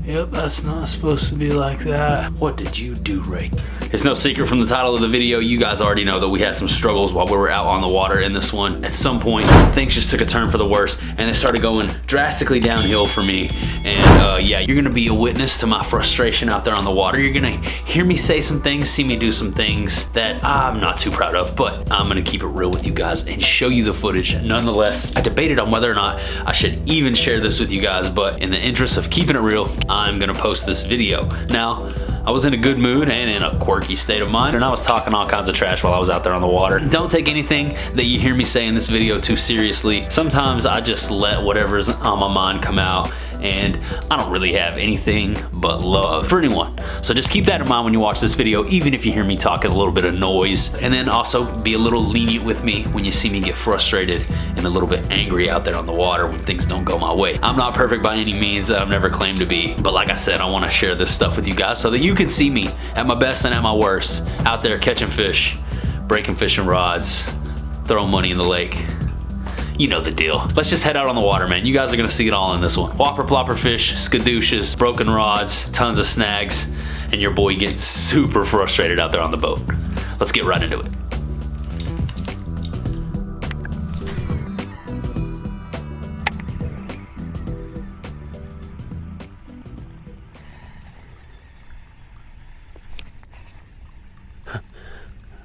Yep, that's not supposed to be like that. What did you do, Ray? It's no secret from the title of the video, you guys already know that we had some struggles while we were out on the water in this one. At some point, things just took a turn for the worse, and it started going drastically downhill for me. And yeah, you're gonna be a witness to my frustration out there on the water. You're gonna hear me say some things, see me do some things that I'm not too proud of, but I'm gonna keep it real with you guys and show you the footage. Nonetheless, I debated on whether or not I should even share this with you guys, but in the interest of keeping it real, I'm gonna post this video. Now, I was in a good mood and in a quirky state of mind, and I was talking all kinds of trash while I was out there on the water. Don't take anything that you hear me say in this video too seriously. Sometimes I just let whatever's on my mind come out, and I don't really have anything but love for anyone. So just keep that in mind when you watch this video, even if you hear me talking a little bit of noise. And then also be a little lenient with me when you see me get frustrated and a little bit angry out there on the water when things don't go my way. I'm not perfect by any means, I've never claimed to be, but like I said, I want to share this stuff with you guys so that you can see me at my best and at my worst, out there catching fish, breaking fishing rods, throwing money in the lake. You know the deal. Let's just head out on the water, man. You guys are gonna see it all in this one. Whopper plopper fish, skadooshes, broken rods, tons of snags, and your boy getting super frustrated out there on the boat. Let's get right into it.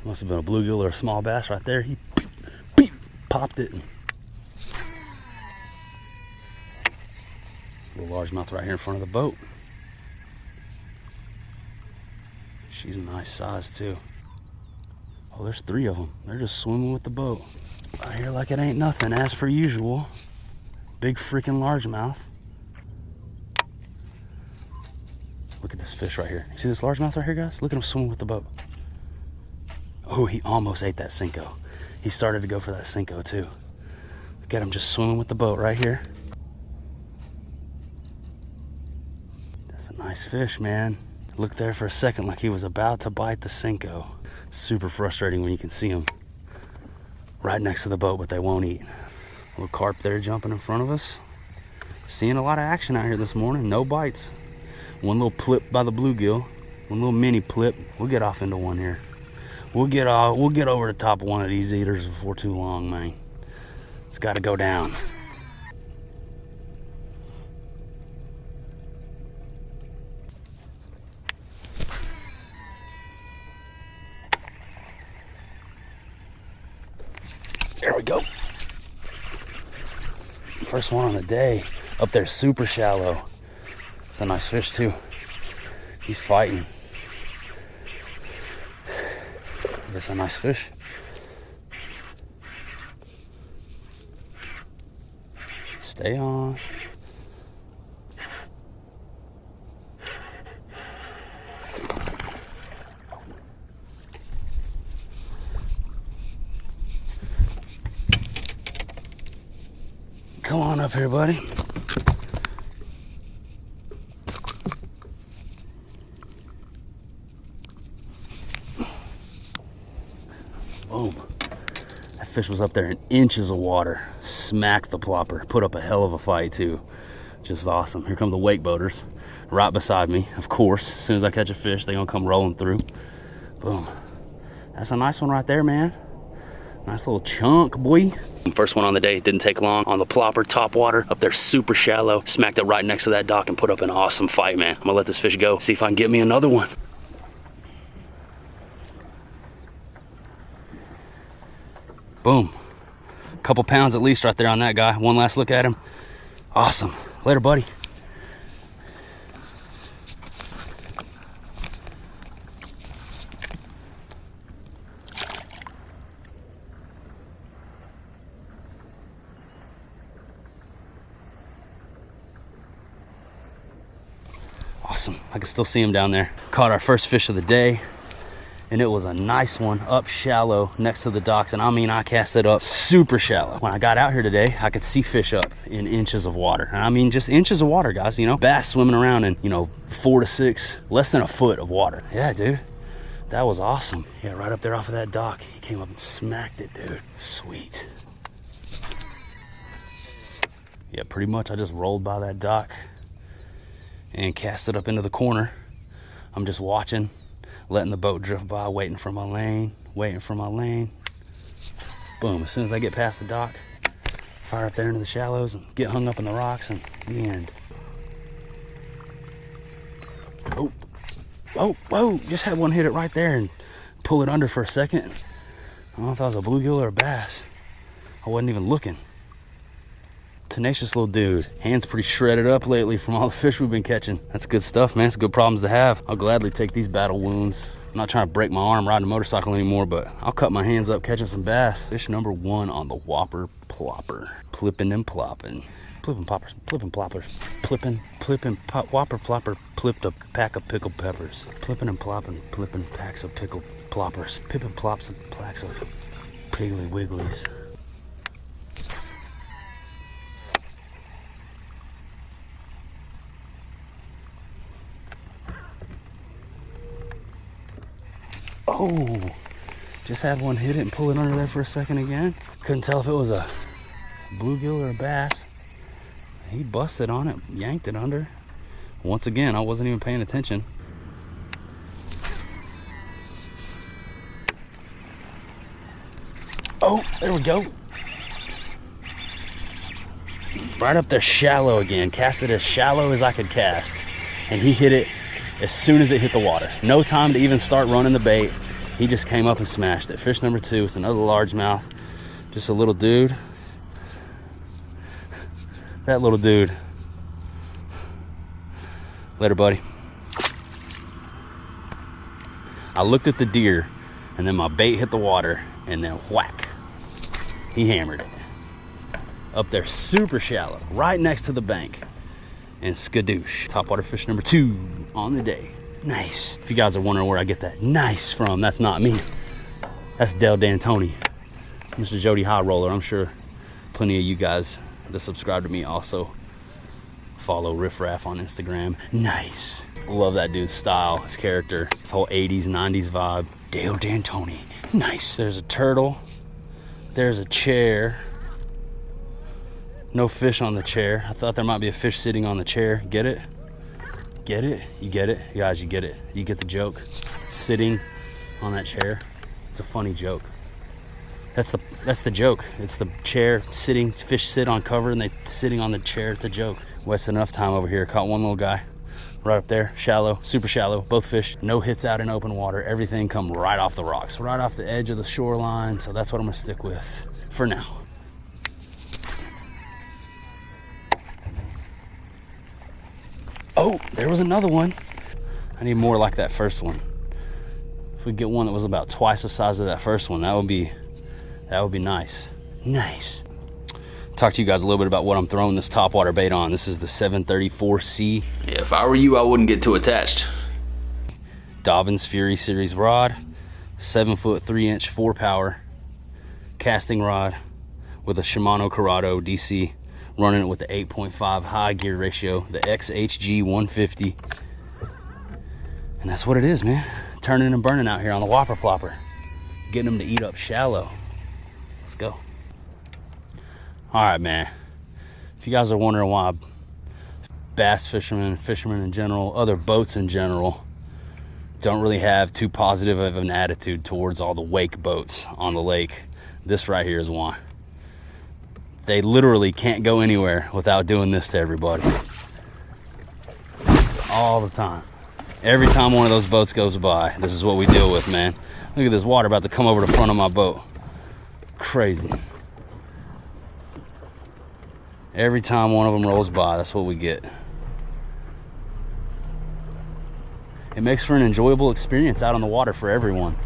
Must have been a bluegill or a small bass right there. He popped it. Little largemouth right here in front of the boat. She's a nice size too. Oh, there's 3 of them. They're just swimming with the boat. Out here like it ain't nothing, as per usual. Big freaking largemouth. Look at this fish right here. You see this largemouth right here, guys? Look at him swimming with the boat. Oh, he almost ate that Cinco. He started to go for that Cinco too. Look at him just swimming with the boat right here. That's a nice fish, man. Looked there for a second like he was about to bite the Cinco. Super frustrating when you can see him right next to the boat, but they won't eat. Little carp there jumping in front of us. Seeing a lot of action out here this morning. No bites. One little plip by the bluegill. One little mini plip. We'll get off into one here. We'll get over the top of one of these eaters before too long, man. It's got to go down. There we go. First one on the day. Up there, super shallow. It's a nice fish too. He's fighting. That's a nice fish. Stay on. Come on up here, buddy. Boom. That fish was up there in inches of water. Smacked the plopper. Put up a hell of a fight too. Just awesome. Here come the wake boaters right beside me. Of course, as soon as I catch a fish, they're gonna come rolling through. Boom. That's a nice one right there, man. Nice little chunk, boy. First one on the day, didn't take long. On the plopper, top water, up there super shallow. Smacked it right next to that dock and put up an awesome fight, man. I'm gonna let this fish go. See if I can get me another one. Boom. A couple pounds at least right there on that guy. One last look at him. Awesome. Later, buddy. Awesome. I can still see him down there. Caught our first fish of the day. and it was a nice one up shallow next to the docks. And I mean, I cast it up super shallow. When I got out here today, I could see fish up in inches of water. And I mean, just inches of water, guys, you know, bass swimming around in, you know, 4 to 6, less than a foot of water. Yeah, dude, that was awesome. Yeah, right up there off of that dock, he came up and smacked it, dude. Sweet. Yeah, pretty much I just rolled by that dock and cast it up into the corner. I'm just watching, letting the boat drift by, waiting for my lane, Boom, as soon as I get past the dock, fire up there into the shallows and get hung up in the rocks, and the end. Oh, whoa, whoa, just had one hit it right there and pull it under for a second. I don't know if that was a bluegill or a bass. I wasn't even looking. Tenacious little dude. Hands pretty shredded up lately from all the fish we've been catching. That's good stuff, man. It's good problems to have. I'll gladly take these battle wounds. I'm not trying to break my arm riding a motorcycle anymore, but I'll cut my hands up catching some bass. Fish number 1 on the whopper plopper. Plipping and plopping. Plipping poppers, plipping ploppers. Plipping pop, whopper plopper. Plipped a pack of pickled peppers. Plipping and plopping, plipping packs of pickled ploppers. Pippin plops and packs of piggly wigglies. Oh, just had one hit it and pull it under there for a second again. Couldn't tell if it was a bluegill or a bass. He busted on it, yanked it under. Once again, I wasn't even paying attention. Oh, there we go. Right up there shallow again. Cast it as shallow as I could cast. And he hit it as soon as it hit the water. No time to even start running the bait. He just came up and smashed it. Fish number 2, it's another largemouth. Just a little dude. That little dude. Later, buddy. I looked at the deer, and then my bait hit the water, and then whack. He hammered it. Up there super shallow, right next to the bank. And skadoosh. Topwater fish number 2 on the day. Nice. If you guys are wondering where I get that nice from, that's not me. That's Del D'Antoni, Mr. Jody High Roller. I'm sure plenty of you guys that subscribe to me also follow Riff Raff on Instagram. Nice. Love that dude's style, his character, his whole 80s, 90s vibe. Del D'Antoni. Nice. There's a turtle. There's a chair. No fish on the chair. I thought there might be a fish sitting on the chair. Get it? Get it? You get it? Guys, you get it. You get the joke? Sitting on that chair. It's a funny joke. That's the joke. It's the chair sitting, fish sit on cover and they sitting on the chair. It's a joke. Wasted enough time over here. Caught one little guy right up there. Shallow, super shallow. Both fish. No hits out in open water. Everything come right off the rocks. Right off the edge of the shoreline. So that's what I'm going to stick with for now. Oh, there was another one. I need more like that first one. If we get one that was about twice the size of that first one, that would be nice. Nice. Talk to you guys a little bit about what I'm throwing this topwater bait on. This is the 734C. Yeah, if I were you, I wouldn't get too attached. DOBYNS Fury Series rod, 7 foot 3 inch 4 power casting rod with a Shimano Corrado DC. Running it with the 8.5 high gear ratio, the XHG 150. And that's what it is, man. Turning and burning out here on the whopper plopper. Getting them to eat up shallow. Let's go. All right, man. If you guys are wondering why bass fishermen in general, other boats in general, don't really have too positive of an attitude towards all the wake boats on the lake, this right here is why. They literally can't go anywhere without doing this to everybody. All the time. Every time one of those boats goes by, this is what we deal with, man. Look at this water about to come over the front of my boat. Crazy. Every time one of them rolls by, that's what we get. It makes for an enjoyable experience out on the water for everyone.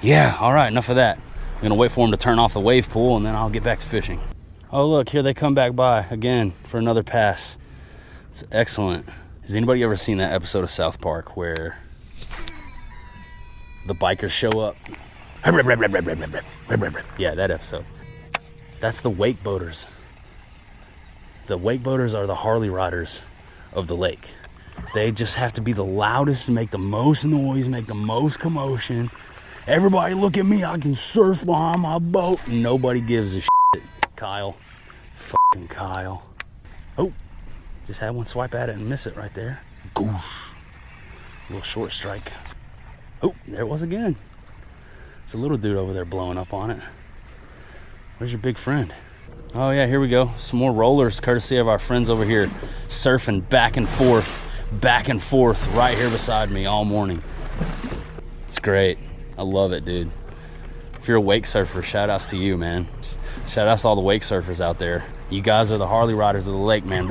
Yeah, all right, enough of that. I'm gonna wait for them to turn off the wave pool and then I'll get back to fishing. Oh look, here they come back by again for another pass. It's excellent. Has anybody ever seen that episode of South Park where The bikers show up. Yeah, that episode. That's the wake boaters. The wake boaters are the Harley riders of the lake. They just have to be the loudest, make the most noise, make the most commotion. Everybody look at me, I can surf behind my boat. Nobody gives a shit. Kyle. Fucking Kyle. Oh, just had one swipe at it and miss it right there. Goosh. Little short strike. Oh, there it was again. It's a little dude over there blowing up on it. Where's your big friend? Oh yeah, here we go. Some more rollers, courtesy of our friends over here, surfing back and forth right here beside me all morning. It's great. I love it, dude. If you're a wake surfer, shout outs to you, man. Shout outs to all the wake surfers out there. You guys are the Harley riders of the lake, man.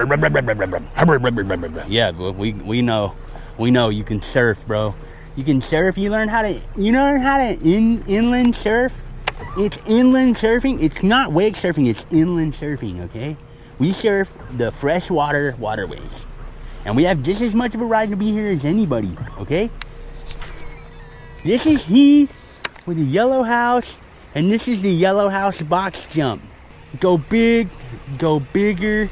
Yeah, we know. We know you can surf, bro. You can surf. You learn how to inland surf. It's inland surfing. It's not wake surfing. It's inland surfing, okay? We surf the freshwater waterways. And we have just as much of a right to be here as anybody, okay? This is Heath with the yellow house, and this is the yellow house box jump. Go big, go bigger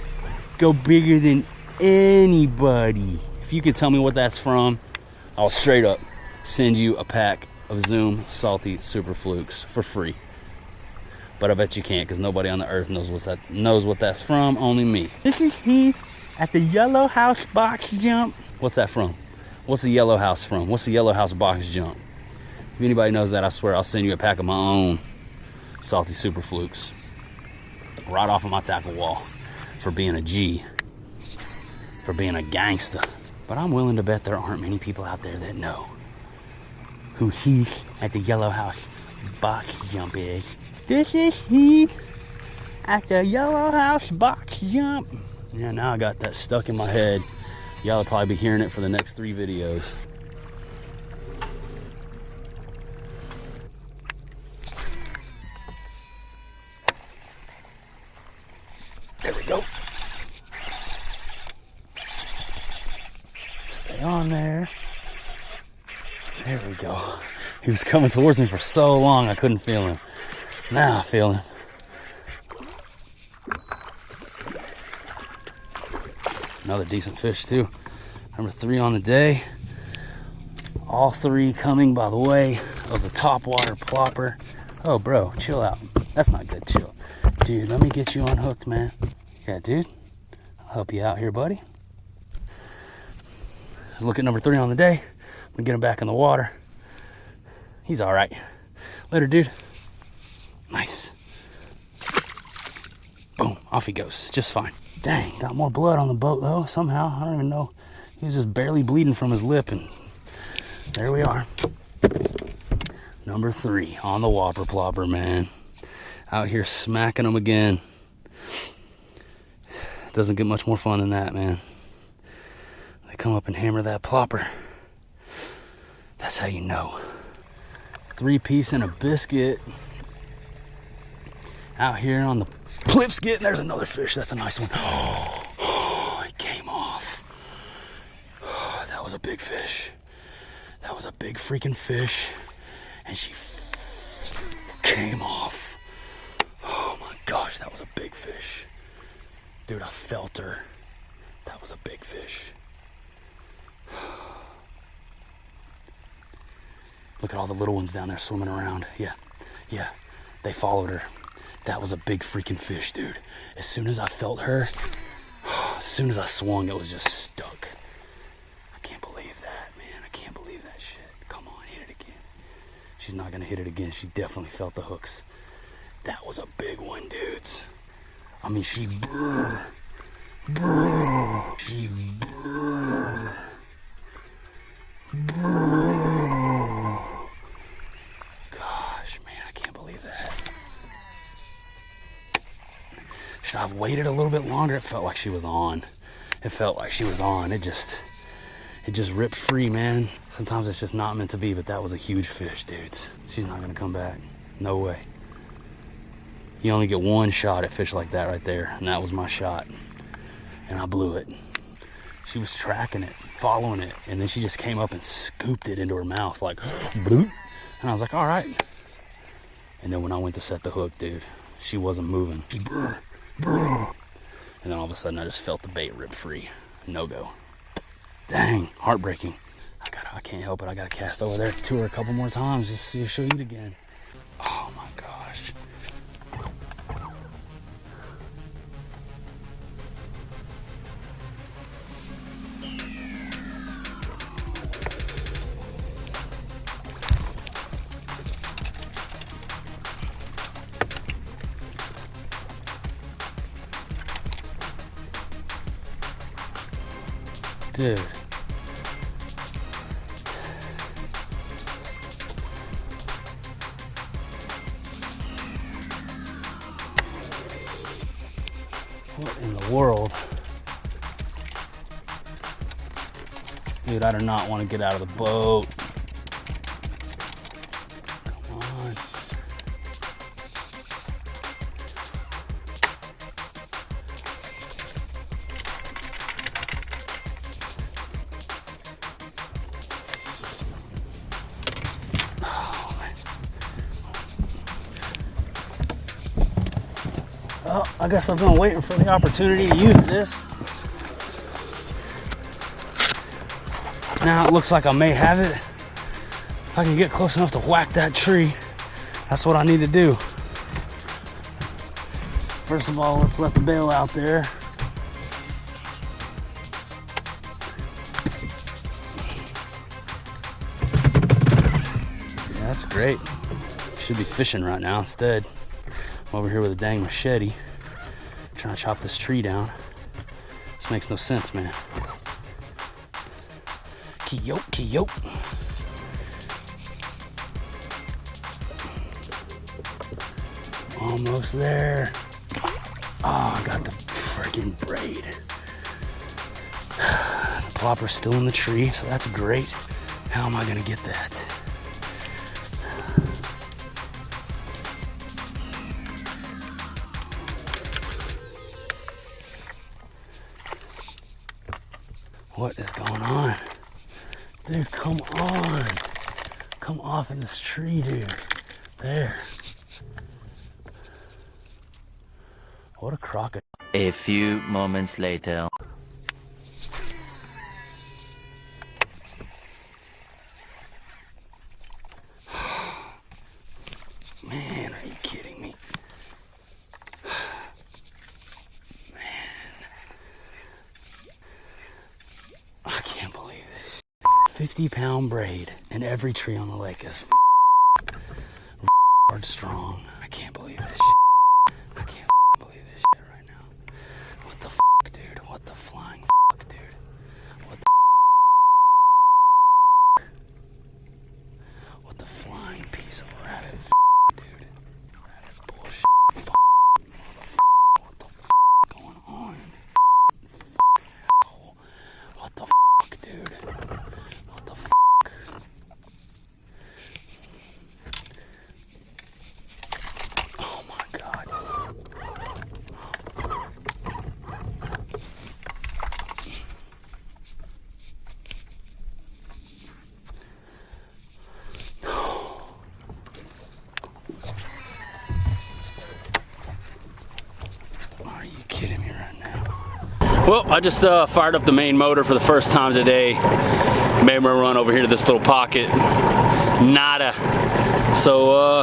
than anybody. If you could tell me what that's from, I'll straight up send you a pack of Zoom Salty Super Flukes for free. But I bet you can't, because nobody on the earth knows what that's from, only me. This is Heath at the yellow house box jump. What's that from? What's the yellow house from? What's the yellow house box jump? If anybody knows that, I swear I'll send you a pack of my own Salty Super Flukes right off of my tackle wall for being a G, for being a gangster. But I'm willing to bet there aren't many people out there that know who Heath at the yellow house box jump is. This is Heath at the yellow house box jump. Yeah, now I got that stuck in my head. Y'all will probably be hearing it for the next 3 videos. There we go. Stay on there. There we go. He was coming towards me for so long I couldn't feel him. Now I feel him. Another decent fish too. Number 3 on the day. All 3 coming by the way of the topwater plopper. Oh bro, chill out. That's not good, chill. Dude, let me get you unhooked, man. Yeah, dude. I'll help you out here, buddy. Look at number 3 on the day. I'm gonna get him back in the water. He's all right. Later, dude. Nice. Boom, off he goes, just fine. Dang, got more blood on the boat though, somehow. I don't even know. He was just barely bleeding from his lip, and there we are. Number 3 on the whopper plopper, man. Out here smacking them again. Doesn't get much more fun than that, man. They come up and hammer that plopper. That's how you know. 3-piece and a biscuit. Out here on the Plipskit, and there's another fish. That's a nice one. Oh, it came off. Oh, that was a big fish. That was a big freaking fish, and she came off. Oh my gosh, that was a big fish. Dude, I felt her. That was a big fish. Look at all the little ones down there swimming around. Yeah, they followed her. That was a big freaking fish, dude. As soon as I felt her, as soon as I swung, it was just stuck. I can't believe that, man. I can't believe that shit. Come on, hit it again. She's not gonna hit it again. She definitely felt the hooks. That was a big one, dudes. I mean, she brr. She brr. Gosh, man, I can't believe that. Should I have waited a little bit longer? It felt like she was on. It felt like she was on. It just ripped free, man. Sometimes it's just not meant to be, but that was a huge fish, dudes. She's not gonna come back. No way. You only get one shot at fish like that right there, and that was my shot. And I blew it. She was tracking it, following it, and then she just came up and scooped it into her mouth like, bloop. And I was like, all right. And then when I went to set the hook, dude, she wasn't moving. She brr. And then all of a sudden I just felt the bait rip free. No go. Dang, heartbreaking. I can't help it. I gotta cast over there to her a couple more times just to see if she'll eat again. Oh my gosh. Dude. What in the world? Dude, I do not want to get out of the boat. Come on. Well, I guess I've been waiting for the opportunity to use this. Now it looks like I may have it. If I can get close enough to whack that tree, that's what I need to do. First of all, let's let the bail out there. Yeah, that's great. Should be fishing right now instead. I'm over here with a dang machete, trying to chop this tree down. This makes no sense, man. Kiyoke, kiyoke. Almost there. Oh, I got the freaking braid. The plopper's still in the tree, so that's great. How am I gonna get that? What is going on? Dude, come on. Come off in this tree, dude. There. What a crocodile. A few moments later. Man, are you kidding me? Man. I can't believe this. 50-pound braid and every tree on the lake is hard strong. I can't believe this shit. I can't believe this shit right now. What the fuck, dude? What the flying fuck, dude? What the what the flying piece of rabbit dude? Rabbit bullshit. What the fuck going on? What the fuck, dude? What the fuck? Oh my god. Are you kidding me right now? Well, I just fired up the main motor for the first time today. Made my run over here to this little pocket. Nada. So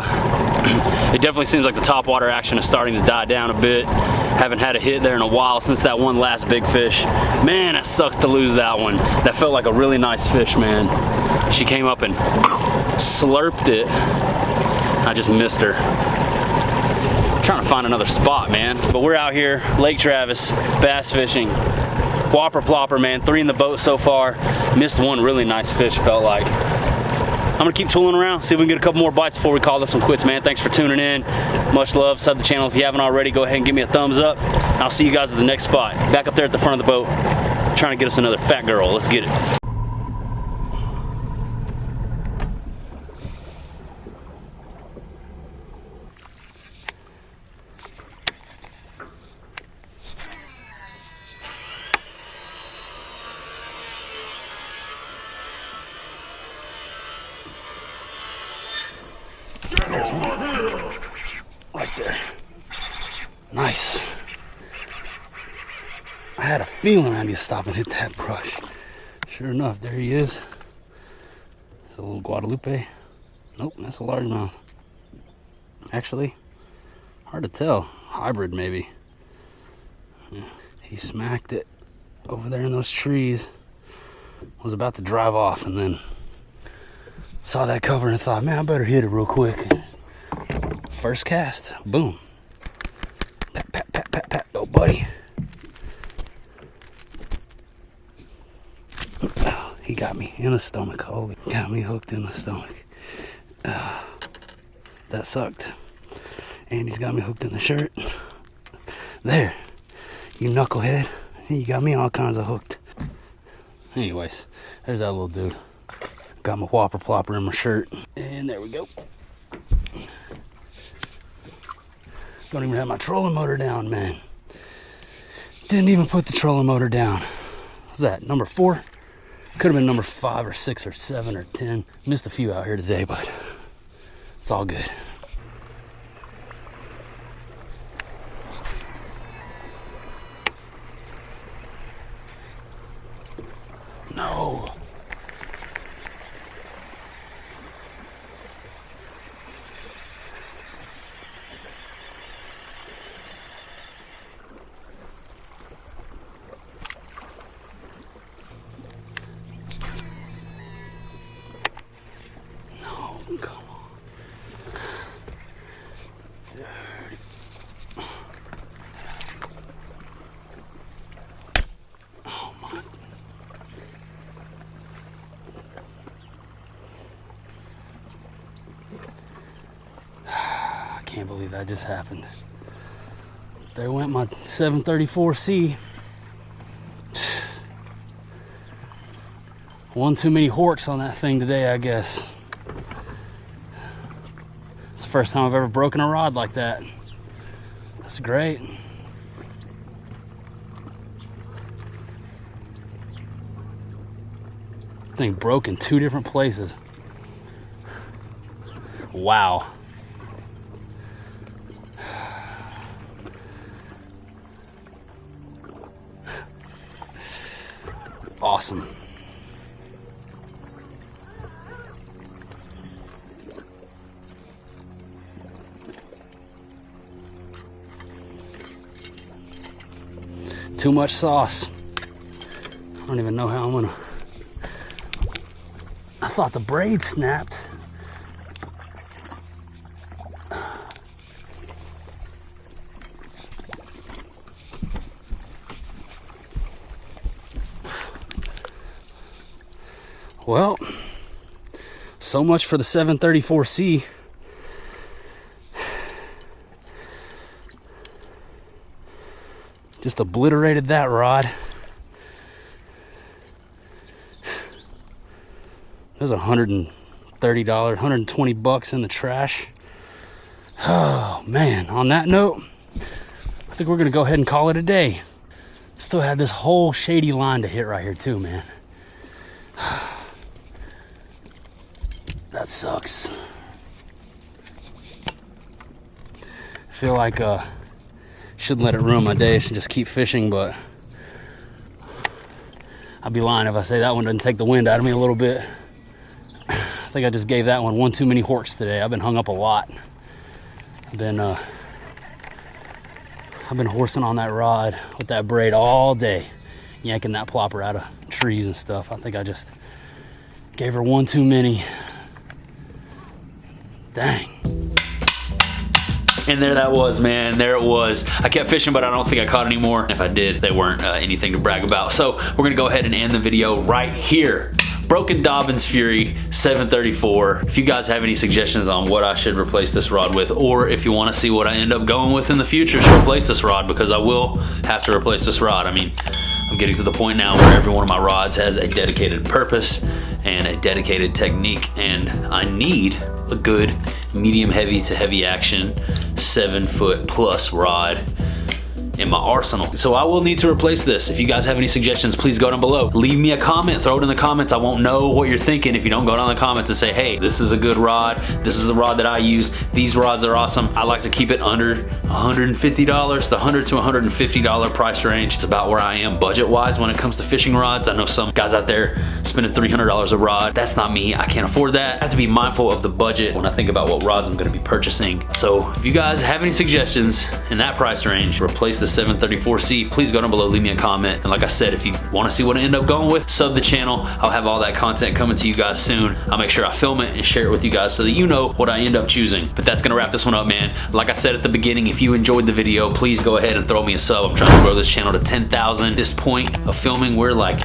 it definitely seems like the topwater action is starting to die down a bit. Haven't had a hit there in a while since that one last big fish. Man, it sucks to lose that one. That felt like a really nice fish, man. She came up and slurped it. I just missed her. Trying to find another spot, man. But we're out here, Lake Travis, bass fishing. Whopper plopper, man. 3 in the boat so far. Missed one really nice fish, felt like. I'm gonna keep tooling around, see if we can get a couple more bites before we call this one quits, man. Thanks for tuning in. Much love. Sub the channel if you haven't already. Go ahead and give me a thumbs up. I'll see you guys at the next spot. Back up there at the front of the boat, trying to get us another fat girl. Let's get it. There's one. Right there. Nice. I had a feeling I need to stop and hit that brush. Sure enough, there he is. It's a little Guadalupe. Nope, that's a largemouth. Actually, hard to tell. Hybrid, maybe. Yeah, he smacked it over there in those trees. Was about to drive off and then saw that cover and thought, man, I better hit it real quick. First cast, boom. Pat, pat, pat, pat, pat. Go, buddy. Oh, he got me in the stomach. Holy, got me hooked in the stomach. That sucked. And he's got me hooked in the shirt. There, you knucklehead. You got me all kinds of hooked. Anyways, there's that little dude. Got my whopper plopper in my shirt. And there we go. Don't even have my trolling motor down, man. Didn't even put the trolling motor down. What's that, number 4? Could have been number 5 or 6 or 7 or 10. Missed a few out here today, but it's all good. No. No, come on. Dirty. Oh my. I can't believe that just happened. There went my 734C. One too many horks on that thing today, I guess. It's the first time I've ever broken a rod like that. That's great. Thing broke in 2 different places. Wow. Awesome. Too much sauce. I don't even know how I'm gonna. I thought the braid snapped. Well, so much for the 734C. Just obliterated that rod. There's $130, $120 in the trash. Oh man, on that note, I think we're gonna go ahead and call it a day. Still had this whole shady line to hit right here too, man. That sucks. I feel like shouldn't let it ruin my day. I should just keep fishing, but I'd be lying if I say that one doesn't take the wind out of me a little bit. I think I just gave that one too many horks today. I've been hung up a lot. I've been horsing on that rod with that braid all day, yanking that plopper out of trees and stuff. I think I just gave her one too many. Dang. And there that was, man. There it was. I kept fishing, but I don't think I caught any more. If I did, they weren't anything to brag about. So we're gonna go ahead and end the video right here. Broken Dobyns Fury 734. If you guys have any suggestions on what I should replace this rod with, or if you want to see what I end up going with in the future to replace this rod, because I will have to replace this rod. I mean, I'm getting to the point now where every one of my rods has a dedicated purpose and a dedicated technique, and I need a good medium heavy to heavy action 7 foot plus rod in my arsenal. So I will need to replace this. If you guys have any suggestions, please go down below. Leave me a comment, throw it in the comments. I won't know what you're thinking if you don't go down in the comments and say, hey, this is a good rod. This is the rod that I use. These rods are awesome. I like to keep it under $150, the $100 to $150 price range. It's about where I am budget-wise when it comes to fishing rods. I know some guys out there spending $300 a rod. That's not me. I can't afford that. I have to be mindful of the budget when I think about what rods I'm gonna be purchasing. So if you guys have any suggestions in that price range, replace the 734C, please go down below, leave me a comment. And like I said, if you wanna see what I end up going with, sub the channel. I'll have all that content coming to you guys soon. I'll make sure I film it and share it with you guys so that you know what I end up choosing. But that's gonna wrap this one up, man. Like I said at the beginning, if you enjoyed the video, please go ahead and throw me a sub. I'm trying to grow this channel to 10,000. At this point of filming, we're like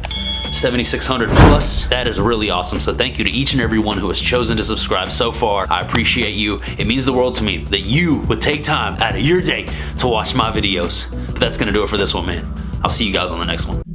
7,600 plus. That is really awesome. So thank you to each and every one who has chosen to subscribe so far. I appreciate you. It means the world to me that you would take time out of your day to watch my videos. But that's gonna do it for this one, man. I'll see you guys on the next one.